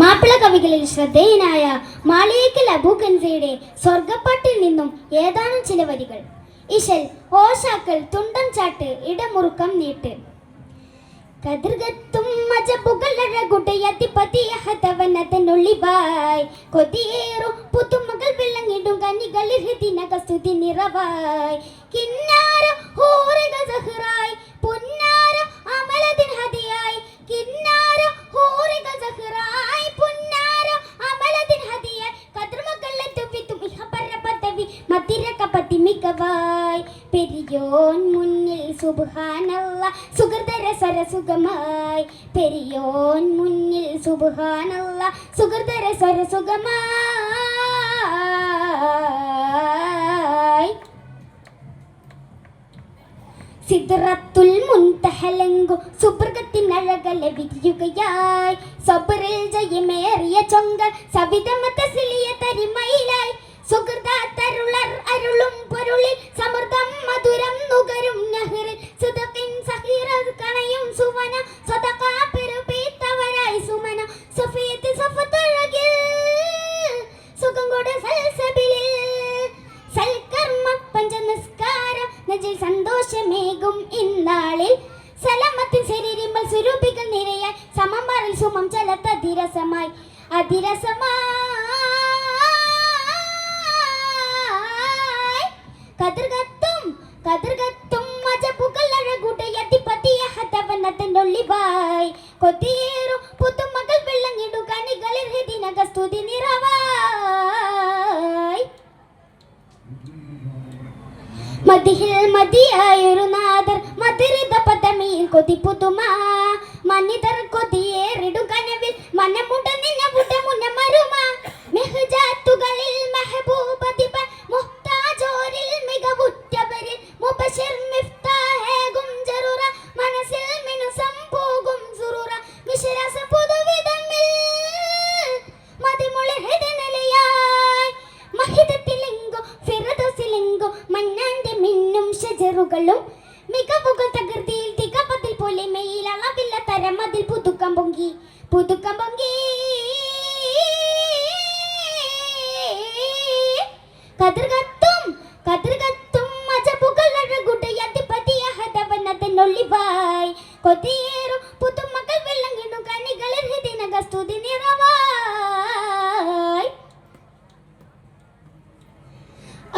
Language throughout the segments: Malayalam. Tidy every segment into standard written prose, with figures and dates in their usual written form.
മാപ്പിള കവികളിൽ ശ്രദ്ധേയനായ മാളിയേക്കൽ അബൂ കൻസയുടെ സ്വർഗപ്പാട്ടിൽ നിന്നും ഏതാനും ചില വരികൾ. ഇശൽ ഓശാക്കൾ തുണ്ടം ചാട്ട് ഇടമുറുക്കം നീട്ട് കതിർകത്തും മജബുകളഴകുടയതിപതിയഹതവനതനൊളിവായി കൊതിയേറും പുതുമകൾ വിളങ്ങിടും കനികളിൽ ഹൃദിനകസ്തുതി നിറവായി കിന്നാര ഹൂറിക സഹറായി പുന്നാര അമലദിൻ ഹദിയായി കിന്നാര ഹൂറിക സഹറായി പുന്നാര അമലദിൻ ഹദിയായി കതിർമകളെ തുവിതും ഇഹപര പദവി മതിരക പതിമികവായി പെരിയോൻ മുന്നിൽ സുബ്ഹാനല്ലാഹ് സുഗർദര സരസുഗമായി പെരിയോൻ മുന്നിൽ സുബ്ഹാനല്ലാഹ് സുഗർദര സരസുഗമായി സിദ്റത്തുൽ മുൻതഹലങ്കു സുബ്രഗത്തിനഴകലെ വിരിയുകയായി സബറിൽ ജയമേറിയ ചൊങ്കൽ സവിതമതസ്ലിയ തരിമയിലായി സുഹൃദാത്തരുളർ അരുളും പൊരുളിൽ സമൃദ്ധം മധുരം നുകരും നഹറിൽ സുദഖിൻ സഹീറ കണയും സുവന സദഖ പെരുപീത്തവരായി സുമന സഫിയത്ത് സഫത്തഴകിൽ സുഖം കൊട സൽസബിലിൽ സൽക്കർമ്മ പഞ്ചനസ്കാര നജിൽ സന്തോഷമേകും ഇന്നാളിൽ സലമത്തിൻ ശരീരിമ്പൽ സ്വരൂപികൾ നിരയായി സമമറിൽ സുമം ചലത്ത് അതിരസമായി കതിർകത്തും മജബുകളഴകുടയതിപതിയഹതവനതനൊളിവായി കൊതിയേറും പുതുമകൾ വിളങ്ങിടും കനികളിൽ ഹൃദിനകസ്തുതി നിറവായി മദിഹിൽ മതിയായൊരു നാദർ മധുരിത പദമീർ കൊതിപ്പുതുമ മനിതർ കൊതിയേറിടും കനവിൽ മനമുട നിന്നവുട മുനമരുമ മെഹ്ജാത്തുകളിൽ മെഹബൂബതിബ മുഹ്താജോരിൽ മികവുറ്റവരിൽ മുബശിർ മിഫ്താഹേകും ജറുറ മനസ്സിൽ മിനുസം പോകും സുറുറ വിശ്വാസ പുതുവിധമിൽ മതിമുളി ഹൃദയനിലയായി മഹിതത്തിലെങ്കോ ഫിറദോസിലെങ്കോ മന്നാന്റെ മിന്നും ഷജറുകളും മികവുകൾ തകർത്തിയിൽ തികപത്തിൽ പോലെ മെയിൽ അളവില്ല തരമതിൽ പുതുക്കം പൊങ്കി കതിർകത്തും മജബുകളഴകുടയതിപതിയഹതവനതനൊളിവായി കൊതിയേറും പുതുമകൾ വിളങ്ങിടും കനികളിൽ ഹൃദിനകസ്തുതി നിറവായി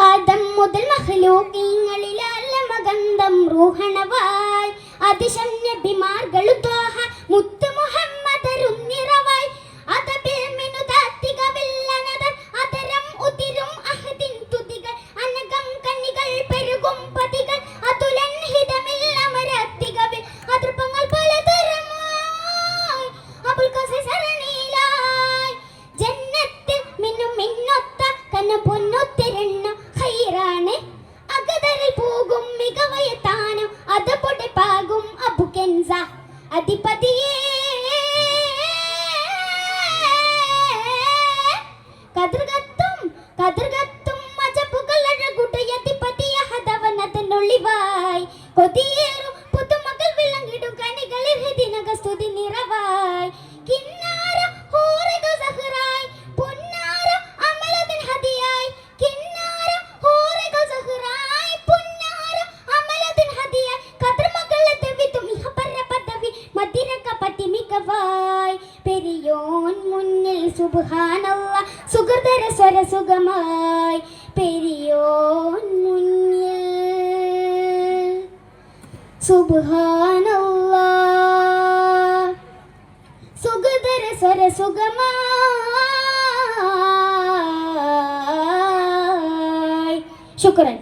ആദം മുതൽ മഖ്ലൂഖീങ്ങളിൽ അലമഗന്ധം റൂഹണവായി അതിശം നബിമാർകളും ത്വാഹ മുത്ത് മുഹമ്മദരും നിറവായി അതബിൽ മിനുദാത്തികവില്ലനദർ അതരം ഉതിരും അഹദിൻ തുതികൾ അനകം കന്നികൾ പെരുകും പതികൾ അതുലൻ ഹിതമിൽ അമരത്തികവിൽ അതൃപ്പങ്ങൾ പലതരമായി അബുൽ ഖാസിം സരണിയിലായി ജന്നത്തിൽ മിന്നും മിന്നൊത്ത കന പൊന്നൊത്തിരണ്ണ ഖൈറാണ് അകതറിൽ പോകും മികവയത്താനും അതപൊടെ പാകും അബു കെൻസ അധിപതിയേ കതിർകത്തും മജബുകളഴകുടയതിപതിയഹതവനതനൊളിവായി കൊതിയേറും പുതുമകൾ വിളങ്ങിടും കനികളിൽ ഹൃദിനകസ്തുതി നിറവായി കിന്നാര ഹൂറിക സഹറായി പുന്നാര അമലദിൻ ഹദിയായി കിന്നാര ഹൂറിക സഹറായി പുന്നാര അമലദിൻ ഹദിയായി കതിർമകളെ തെവിതും ഇഹപര പദവി മതിരക പതിമികവായി പെരിയോൻ മുന്നിൽ സുബ്ഹാനല്ലാഹ് സുഗർദര സ്വരസുഗമായി പെരിയോൻ മുന്നിൽ സുബ്ഹാനല്ലാഹ് സുഗർദര സ്വരസുഗമായി. ശുക്രൻ.